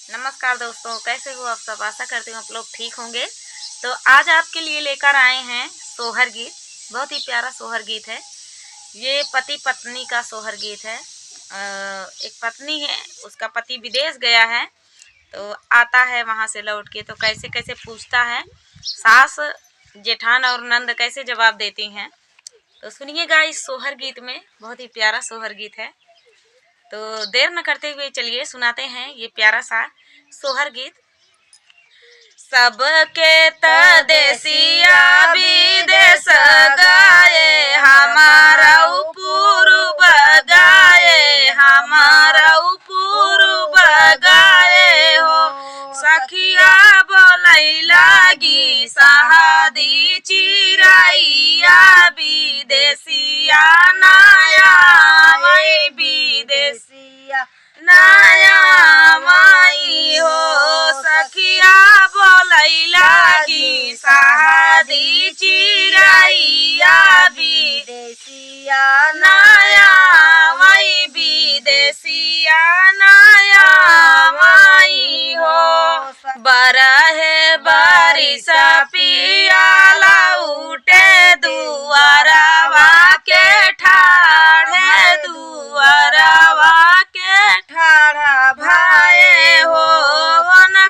नमस्कार दोस्तों, कैसे हो आप सब। आशा करती हूँ आप लोग ठीक होंगे। तो आज आपके लिए लेकर आए हैं सोहर गीत। बहुत ही प्यारा सोहर गीत है। ये पति पत्नी का सोहर गीत है। एक पत्नी है, उसका पति विदेश गया है, तो आता है वहाँ से लौट के, तो कैसे कैसे पूछता है, सास जेठान और नंद कैसे जवाब देती हैं। तो सुनिएगा इस सोहर गीत में। बहुत ही प्यारा सोहर गीत है। तो देर न करते हुए चलिए सुनाते हैं ये प्यारा सा सोहर गीत। सबके तदेसिया विदेश गाए, हमारा पूर्व गाए, हमारा पूर्व गाए हो। सखिया बोलै लागी सहादी चिराइया, विदेशिया नया वही विदेशिया नया माई हो। सखिया बोलै लागी सहादी चिराइया, विदेशिया नया वही विदेशिया नया माई हो। बरहे बारिश पियाला उठे दुआरवा के ठाढ़े, दुआरवा के ठाढ़ा भाए हो।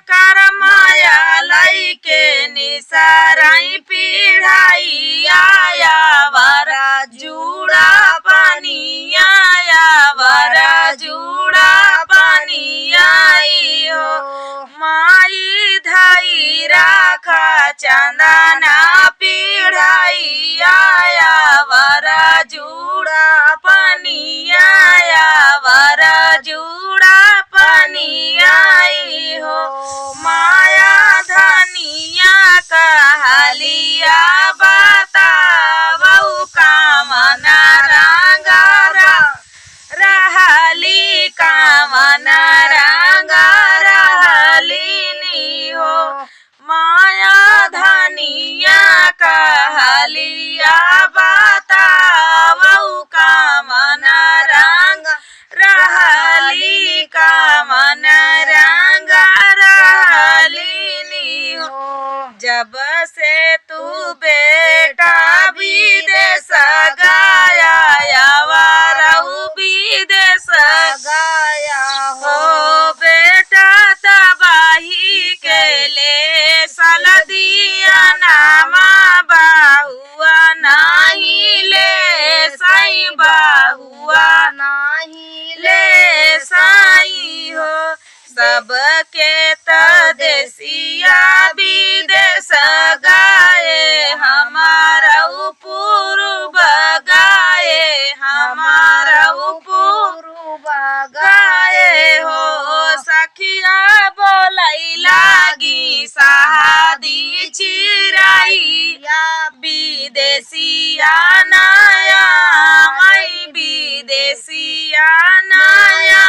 कर माया लाई के निसराई पीढ़ाई आया, वरा जूड़ा पानी आया, वरा जूड़ा पानी आई हो। माई धाई राखा चंदना पीढ़ाई आया, वरा जूड़ा पानी आया, वरा जूड़ा पानी आई हो। माया धनिया कहलिया बतावऊ, कामना रंगारा रहली, कामना रंगारा रहली हो। माया धनिया कहलिया बतावऊ, कामना रंग रहली, कामना रंग रहली हो। जब से तू बेटा विदेश गाया, यावरऊ विदेश गाया हो। बेटा तबाही के ले सल दिया नामा, बाहुआ नहीं ले साई, बाहुआ नहीं ले साई हो। सबके तदेसिया विदेश गाए, हमारा पूर्व गाए, हमारा पूर्व गाए हो। सखिया बोलै लागी सहादी चिराइया, विदेशिया नया वही विदेशिया नया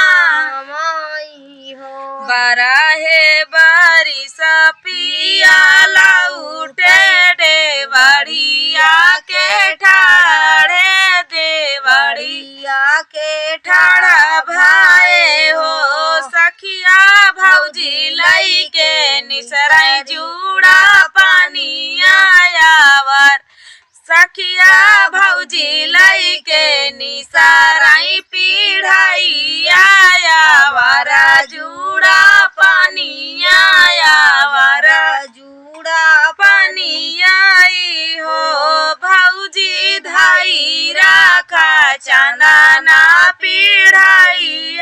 माई हो। बरहे बारिश पियाला उठे, देवड़िया के ठाढ़े, देवड़िया के ठाढ़ा भाए हो। सखिया भौजी लई के निसराई जूड़ा पानी आया, वर सखिया भौजी लई के निसराई पीढ़ाई आया, वरा जूड़ा पानी आया, वरा जूड़ा पानी आई हो। भौजी धाई राखा चंदना पीढ़ाई,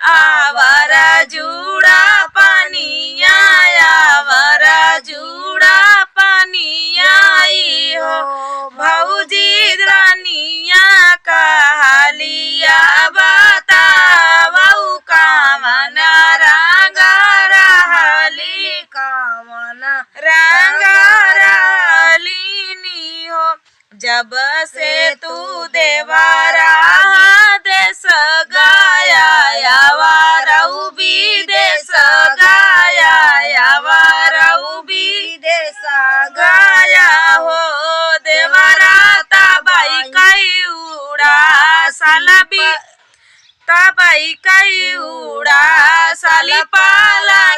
आवरा जूड़ा पानी आया, वरा जूड़ा पानी आई हो। भौजी रानिया कहलिया बतावऊ, कामना रंगा रहली, कामना रंगा रहली हो। जब से तू देवरा देश गाया, यावरऊ विदेश गाया, यावरऊ विदेश गाया हो। देवरा तबाई कई उड़ा सालबी, तबाई कई उड़ा साली पाला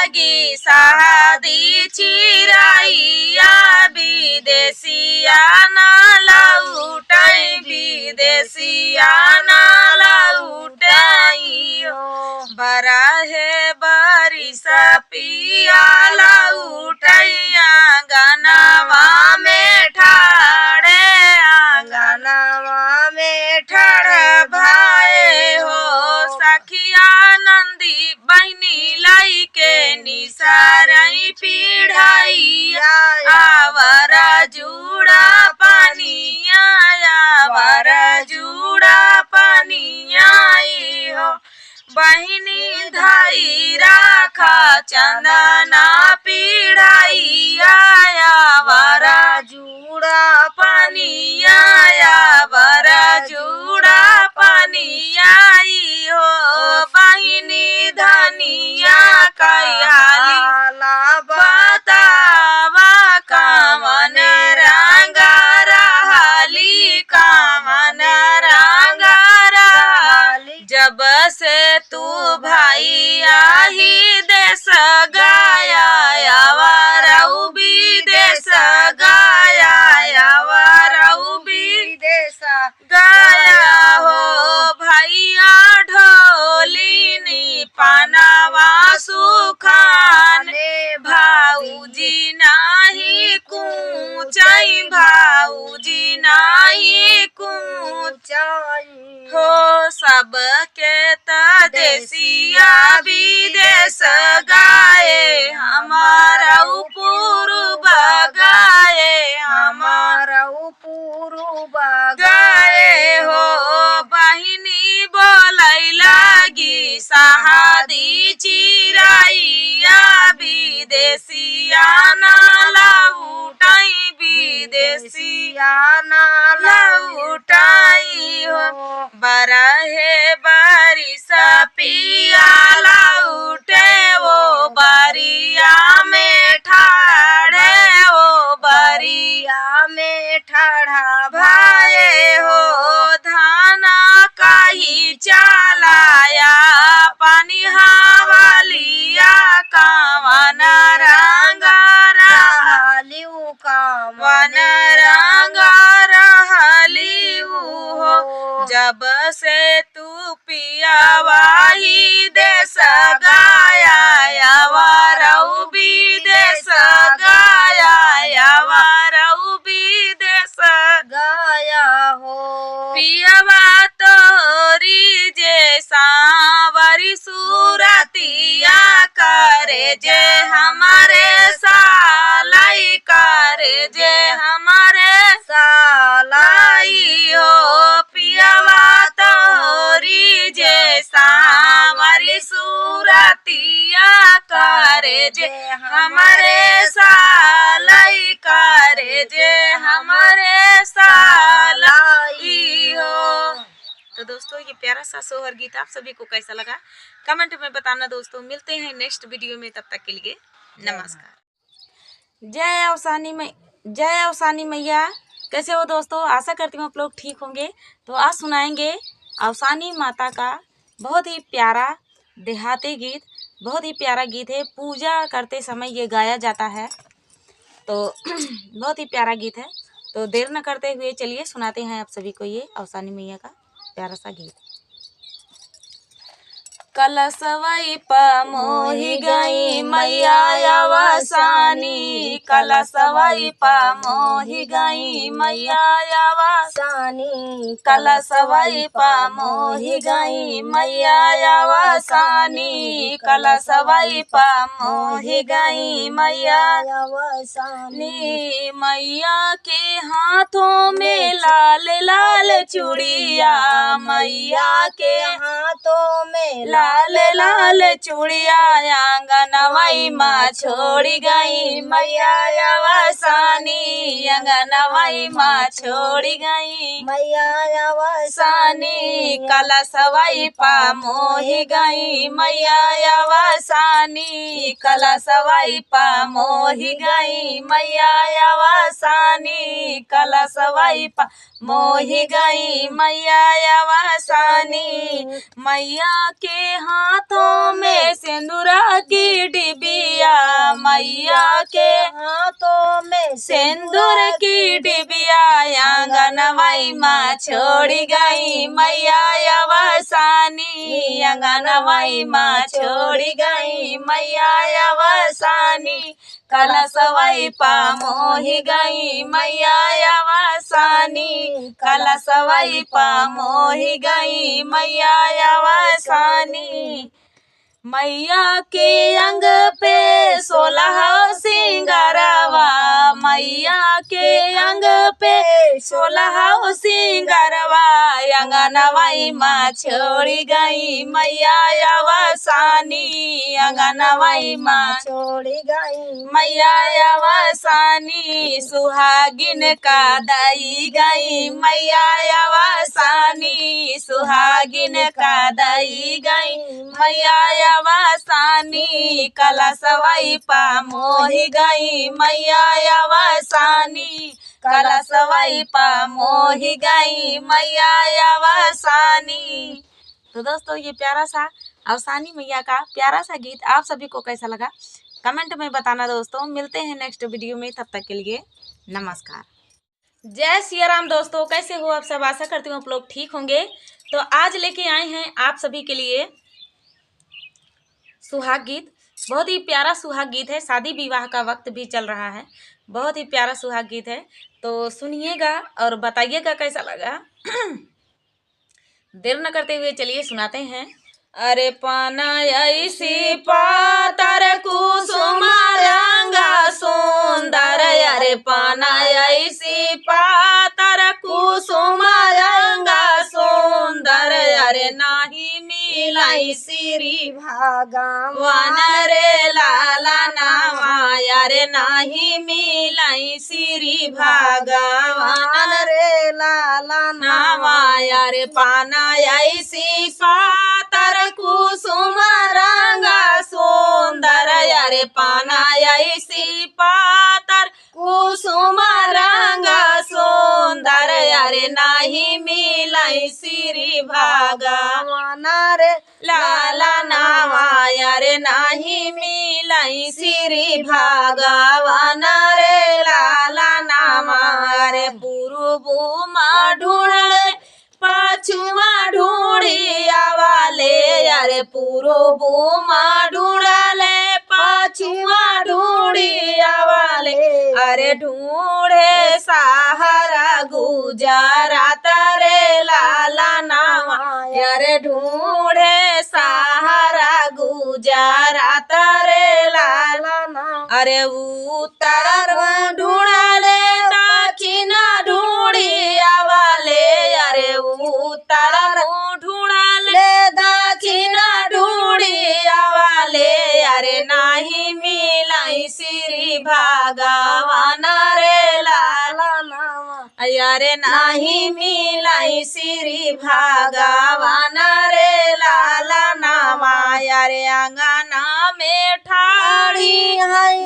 लागी शादी चिराइया विदेशिया ना लौटाई विदेशिया ना लौटाई हो बरा है बारिशा पिया लौटैया गनवा में ठाड़े आंगनवा में ठाड़ भाई हो सखिया नंदी बहनी लाई के निसारई पीढ़ाइया आवरा जुड़ा पानिया आवरा जुड़ा पानिया हो बहिनी धाई राखा चंदना पीढ़ाइया आवरा जुड़ा पानिया आवरा जुड़ा पानिया हो बहिनी धनिया कयाली बतावा कामन रंग रहली कामन रंग रहली जब से तू भाई आही देश गाया आवरऊ विदेश गाया आवरऊ विदेश गाया हो भैया ढोलिनी पनावा सुखाने भाऊजी नाही कूचाई भाऊजी नाही कूचाई हो सबके देसिया विदेश गाए हमारा पूर्व गाए हमारा पूर्व गाए हो बहिनी बोलाई लागी शादी चिराइया विदेशिया ना लौटाई विदेशिया ना लौटाई हो बरा है बारिशा पिया लौटे वो बारिया में ठाड़े वो बारिया में ठाड़ा भाई हो धाना काही चलाया पानी हवालिया कावन रंग रहलियू कावन रंग रहलियू हो जब से तू पिया वाही देश गाया आवरऊ विदेश गाया आवरऊ विदेश गाया हो पियवा तोरी जे सांवरी सूरतिया करे जे हमारे सालाई करे जे हमारे सालाई हो पियवा तोरी जे सांवरी सूरतिया करे जे हमारे सालाई करे जे हमारे सालाई हो। तो दोस्तों ये प्यारा सा सोहर गीत आप सभी को कैसा लगा कमेंट में बताना दोस्तों। मिलते हैं नेक्स्ट वीडियो में, तब तक के लिए नमस्कार। जय अवसानी मैया, कैसे हो दोस्तों? आशा करती हूँ आप लोग ठीक होंगे। तो आज सुनाएंगे अवसानी माता का बहुत ही प्यारा देहाती गीत, बहुत ही प्यारा गीत है। पूजा करते समय ये गाया जाता है, तो बहुत ही प्यारा गीत है। तो देर न करते हुए चलिए सुनाते हैं आप सभी को ये अवसानी मैया का प्यारा सा गीत। कलशवई प मोहि गई मैया अवसानी, कलशवई प मोहि गई मैया अवसानी, कलशवई प मोहि गई मैया अवसानी, कलशवई प मोहि गई मैया अवसानी। मैया के हाथों में लाल लाल चूड़िया, मैया के हाथों में लाल लाल चूड़िया, आंगनवाई माँ छोड़ी गई मैया अवसानी, अंगनवाई माँ छोड़ी गई मैया सानी कलशवाई पा मोहि गई मैया वसानी कलशवाई पा मोहि गई मैया वसानी कलशवाई पा मोहि गई मैया वसानी। मैया के हाथों में सिंदूरा की डिबिया मैया के हाथों में सिंदूर की डिबिया आंगनवाई माँ छोड़ी गई मैया वसानी आंगनवाई माँ छोड़ी गई मैया वसानी कलशवाई पा मोहि गई मैया वसानी कलशवाई पा मोहि गई मैया वसानी। मैया के अंग पे 16 सिंगारवा मैया के अंग पे 16 सिंगारवा अंगनवाई माँ छोड़ी गई मैया वसानी अंगनवाई माँ छोड़ी गई मैया वसानी सुहागिन का दई गई मैया वसानी सुहागिन का दई गई मैया वसानी कलशवाई पा मोहि गई मैया वसानी कलशवाई पा मोहि गई मैया वसानी। तो दोस्तों ये प्यारा सा अवसानी मैया का प्यारा सा गीत आप सभी को कैसा लगा कमेंट में बताना दोस्तों। मिलते हैं नेक्स्ट वीडियो में, तब तक के लिए नमस्कार। जय सिया राम। दोस्तों कैसे हो आप सब, आशा करती हूँ आप लोग ठीक होंगे। तो आज लेके आए हैं आप सभी के लिए सुहाग गीत। बहुत ही प्यारा सुहाग गीत है, शादी विवाह का वक्त भी चल रहा है, बहुत ही प्यारा सुहाग गीत है। तो सुनिएगा और बताइएगा कैसा लगा। देर न करते हुए चलिए सुनाते हैं। अरे पाना ऐसी पातर कुसुम रंगा सुंदर अरे पाना ऐसी पातर कुसुम रंगा सुंदर अरे नाही मिलाई श्री भगवान रे लाला नामा अरे नाही मिलाई श्री भगवान रे लाला नामा अरे पाना ऐसी पातर कुसुम रंगा सुंदर अरे पाना ऐसी पातर कुसुम रंगा सुंदर अरे नाही मिलाई श्री भगवान रे लाला नामा अरे नाही मिलाई श्री भगवान रे लाला नामा अरे पूर्व माँ ढूंढे पछुआ ढूंढिया वाले अरे पूर्व माँ ढूंढले पछुआ ढूंढिया वाले अरे ढूंढे सहारा गुजरात रे लाला नामा अरे ढूंढे सहारा गुजरात रे लाला नामा अरे उत्तर ढूंढले दक्षिण ढूंढिया वाले अरे उत्तर ढूंढले दक्षिण ढूंढिया वाले अरे नाही मिलाई श्री भगवान रे लाला नामा अरे नाही मिलाई श्री भगवान रे लाला नामा अरे अंगना में ठाड़ी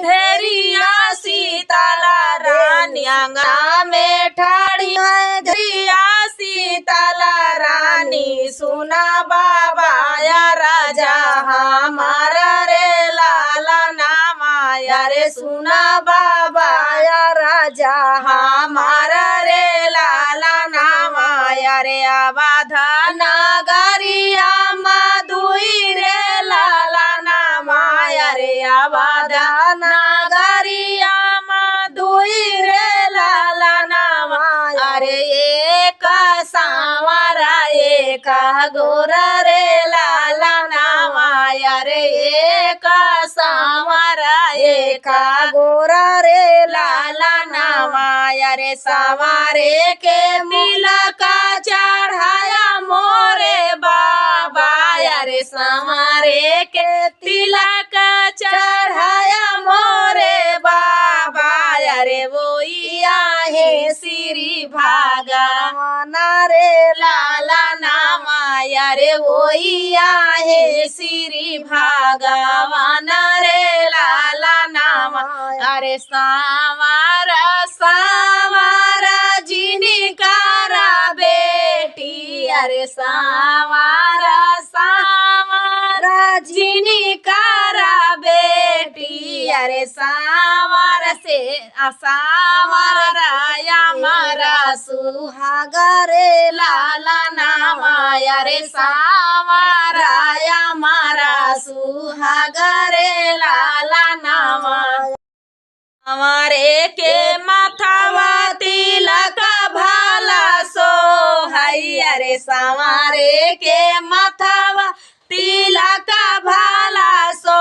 धैरिया सीताला रानी अंगना में ठाड़ी धैरिया सीताला रानी सुना बाबा या राजा हमारा रे लाला नामा अरे सुना बाबा या राजा हमारा रे लाला नामा अरे आवाधा नगरिया मधुई रे लाला नामा अरे आवाधा नगरिया मधुई रे लाला नामा अरे एक सांवरा एक गोरा रे लाला नामा अरे एक सांवरा एक गोरा रे लाला नामा अरे सवारे के तिलक चढ़ाया मोरे बाबा अरे सवारे के तिलक चढ़ाया मोरे बाबा अरे वो वही आहे श्री भगवान रे लाला नाम। अरे सावारा सावारा जिनकारा बेटी, अरे सावारा सावारा जिनकारा बेटी, अरे सावार से सावारा हमारा सुहागा रे लाला नाम। अरे सावारा हमारा सुहागा रे लाला नाम। हमारे के माथावा तिलक भाला सो हई, अरे संवारे के माथावा तिलक भाला सो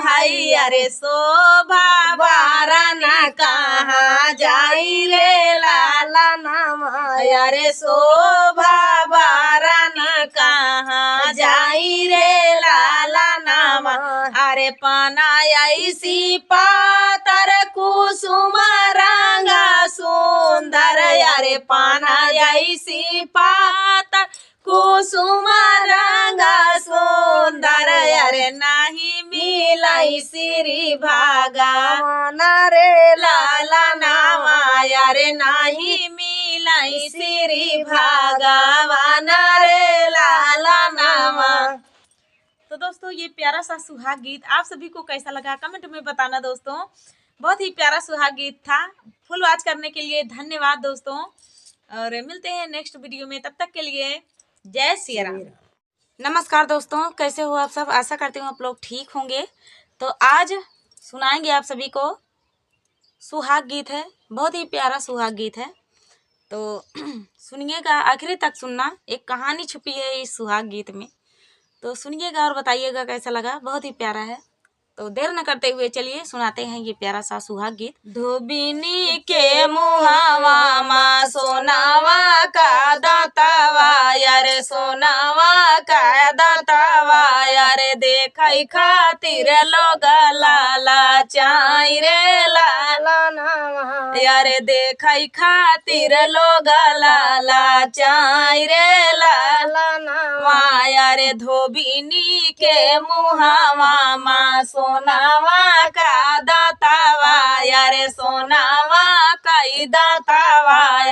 हई, अरे शोभा बारन कहाँ जाई रे लाला नाम। अरे शोभा बारन कहाँ जाई रे लाला नाम। अरे पनायसी पातर कुसुम रंगा सुंदर, अरे पनायसी पातर कुसुम रंगा सुंदर, अरे नहीं मिलाई श्री भगवान रे लाला नाम। अरे नहीं मिलाई श्री भगवान रे लाला नाम। तो दोस्तों ये प्यारा सा सुहाग गीत आप सभी को कैसा लगा कमेंट में बताना दोस्तों। बहुत ही प्यारा सुहाग गीत था। फुल वॉच करने के लिए धन्यवाद दोस्तों, और मिलते हैं नेक्स्ट वीडियो में। तब तक के लिए जय श्री राम। नमस्कार दोस्तों, कैसे हो आप सब? आशा करती हूँ आप लोग ठीक होंगे। तो आज सुनाएंगे आप सभी को सुहाग गीत है, बहुत ही प्यारा सुहाग गीत है। तो सुनिएगा, आखिरी तक सुनना, एक कहानी छुपी है इस सुहाग गीत में। तो सुनिएगा और बताइएगा कैसा लगा, बहुत ही प्यारा है। तो देर न करते हुए चलिए सुनाते हैं ये प्यारा सा सुहाग गीत। धोबिनी के मुहावा मा सोनावा का दातावा, यारे सोनावा का दातावा, यारे देखई खातिर लोग लाला चाई रे लाला नाम। यारे देखई खातिर लोग लाला चाई रे लाला नाम। यारे धोबिनी के मुहावा मा सोनावा का दातावा, यारे सोनावा कई दातावा,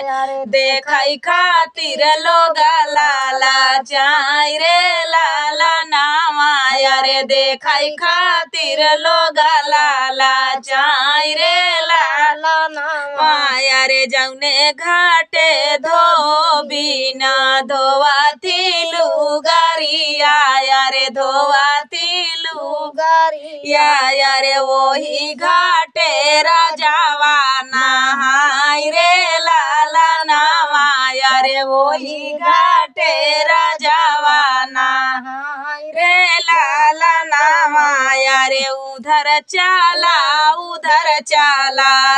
देखई खातिर लोग लाला चाई रे लाला नामा। यारे देखई खातिर लोग लाला चाई रे लाला नामा। यारे जौने घाटे धोबिना धोवाती लुगारिया, यारे धोवाती लुगारिया, यारे वही घाटे राजावा नहाई रे लाला नामा। यारे वही घाटे राजावा नहाई रे लाला नामा। यारे उधर चाला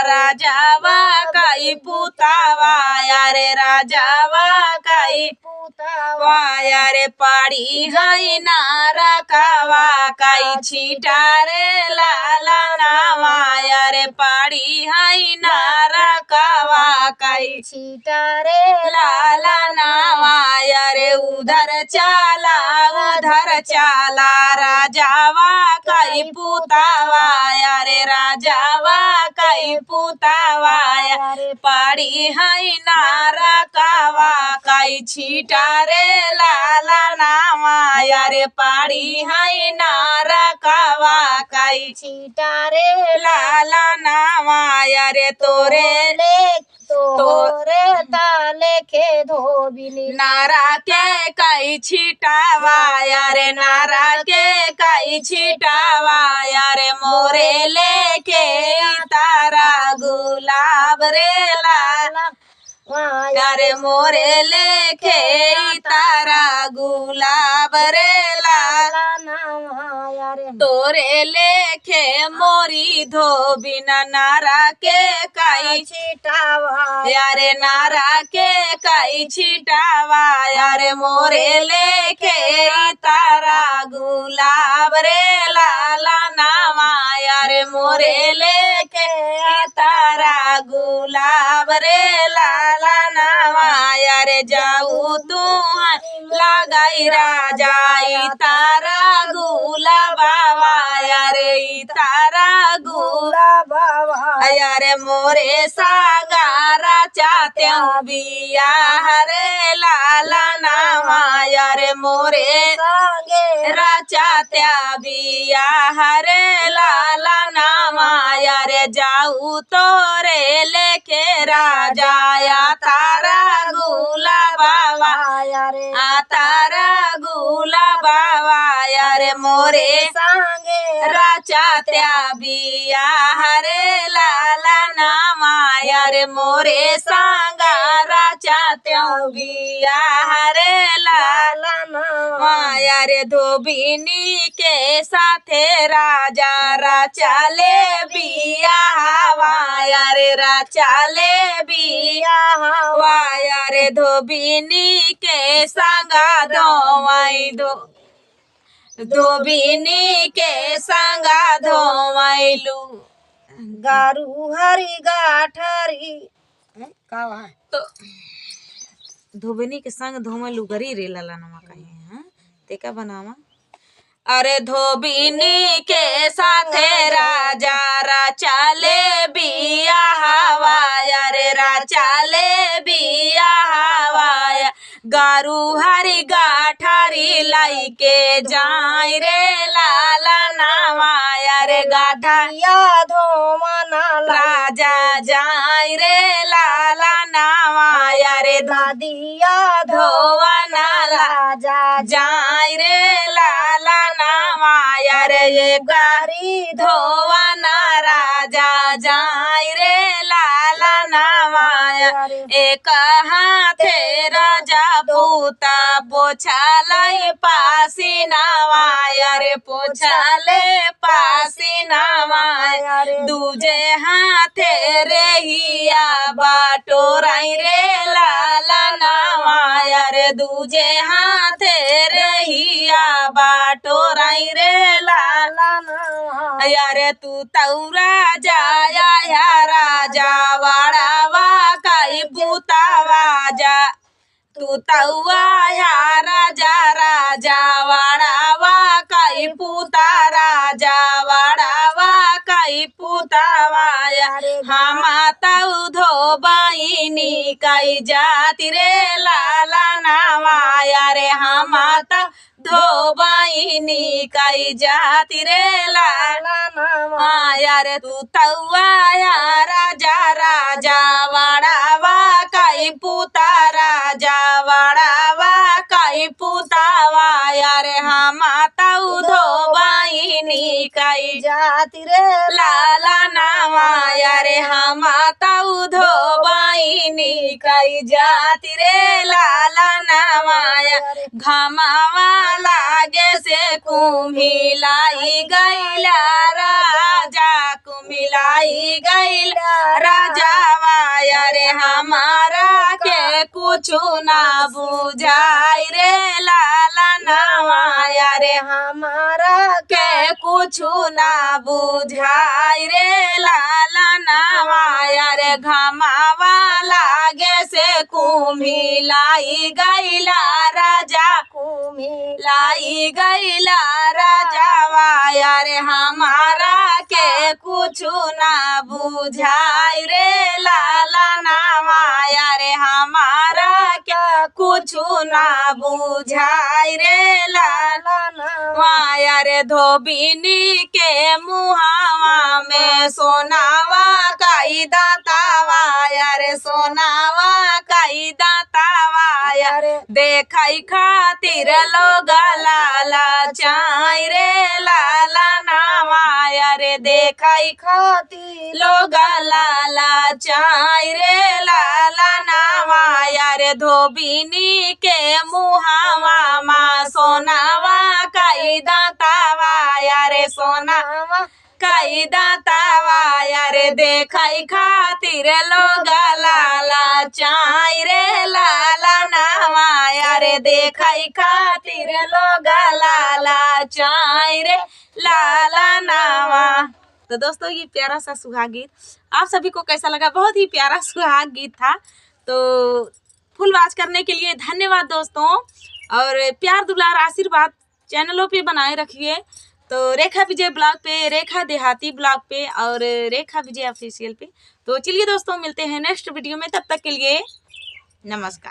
राजावा काई पुतावा, यारे राजावा काई पुतावा, यारे पाड़ी हई नारा कावा काई छीटा रे लाला नामा। यारे पाड़ी हई नारा कावा काई छीटा रे लाला नामा। यारे उधर चाला राजावा काई पुतावा, यारे राजावा काई पुतावा, यारे पाड़ी हई नारा कावा काई छीटा रे लाला नामा। यारे पाड़ी हई नारा कावा काई छीटा रे लाला नामा। यारे तोरे ताले के धोबिनी नारा के कई छिटावा, यारे नारा के कई छिटावा, यारे मोरे लेके तारा गुलाब रे लाला, यारे मोरे लेके तारा गुलाब रे लाला नामा। यारे तोरे लेखे मोरी धोबिना नारा के कई छिटावा, यारे नारा के कई छिटावा, यारे मोरे लेखे तारा गुलाब रे लाला नामा। यारे मोरे लेके तारा गुलाब रे लाला नामा। यारे जाऊ तू लगाई कई राजा तारा गुलाबावा रे तारा गुलाबावा अरे मोरे सागारा चात्या बिया हरे लाला नामा रे मोरे संगे राचात्या बिया हरे लाला नामा रे जाऊ तो रे लेके राजा या तारा गुलाबावा रे आ तारा गुलाबावा रे मोरे संगे राचात्या बिया हरे लाला नामा रे मोरे सांगा राचात्या बिया हरे लाला माया रे धोबिनी के साथे राजा राचाले बिया हवाया रे राचाले बिया हवाया रे धोबिनी के संगा धोवाई धोबिनी के संगा धोवाइलू गारू हरी गाठरी तो धोबिनी के संग धोमलू गरी रे लाला नमा कहे हैं ते का बनावा अरे धोबिनी के साथे राजा राचाले बिया हवाया रे राचाले बिया हवाया गारू हरी गाठारी लाई के जाई रे लाला नामाया रे गाठा धोमना राजा जाई रे लाला नामाया रे दादिया धोवना राजा जाई रे लाला नामाया रे ये गारी धोवना राजा जाई रे लाला नामाया एक हाथे राजा पूता पोछाले पासी नावाया रे पोछाले पासी नावाया दूजे हाथे रे हिया बाटोराई रे लाला नावाया रे दूजे हाथे रे हिया बाटोराई रे लाला यारे तू तौरा जाया या राजा वाड़ावा काई पूतावा जा तू तौआ या राजा राजा वाड़ावा काई पूता राजा वाड़ावा काई पूतावा हम तऊ धोबाइनी काई जाति रे लाला नावाया रे हम धोबाइनी काई जाति रे लाला नावाया रे तू तौआ या राजा राजा वाड़ावा काई पूता राजा वाड़ावा काई पूतावा रे हम तऊ धोबाइनी काई जाति रे लाला नावाया रे हम तऊ धोबाइनी काई जाति रे लाला नावाया घमावा लागे से कुम्हिलाई गैला राजा कुम्हिलाई गैला राजा वाया रे हमारा के कुछ ना बुझाई रे लाला नावाया रे हमारा के कुछ ना बुझाई रे लाला नावाया रे घमावा लागे से कुम्हिलाई गैला राजा लाई गैला राजा वाया रे हमारा के कुछ ना बुझाई रे लाला नावाया रे हमारा क्या कुछ ना बुझाई रे लाला नावाया रे धोबिनी के मुहावा में सोनावा काई दातावा रे सोनावा काई दातावा देखाई खातिर लोग लाला चाई रे लाला नावाया रे देखाई खातिर लोग लाला चाई रे लाला नावाया रे धोबिनी के मुहावा मा सोनावा काई दातावा रे सोनावा काई दातावा रे देखाई खातिर लोग लाला चाई रे लाला नावाया रे देखाई खातिर लोग लाला चाई रे लाला नावा। तो दोस्तों ये प्यारा सा सुहाग गीत आप सभी को कैसा लगा? बहुत ही प्यारा सुहाग गीत था। तो फुल वॉच करने के लिए धन्यवाद दोस्तों। और प्यार दुलार आशीर्वाद चैनलों पे बनाए रखिए। तो रेखा विजय ब्लॉग पे, रेखा देहाती ब्लॉग पे और रेखा विजय ऑफिशियल पे। तो चलिए दोस्तों, मिलते हैं नेक्स्ट वीडियो में, तब तक के लिए नमस्कार।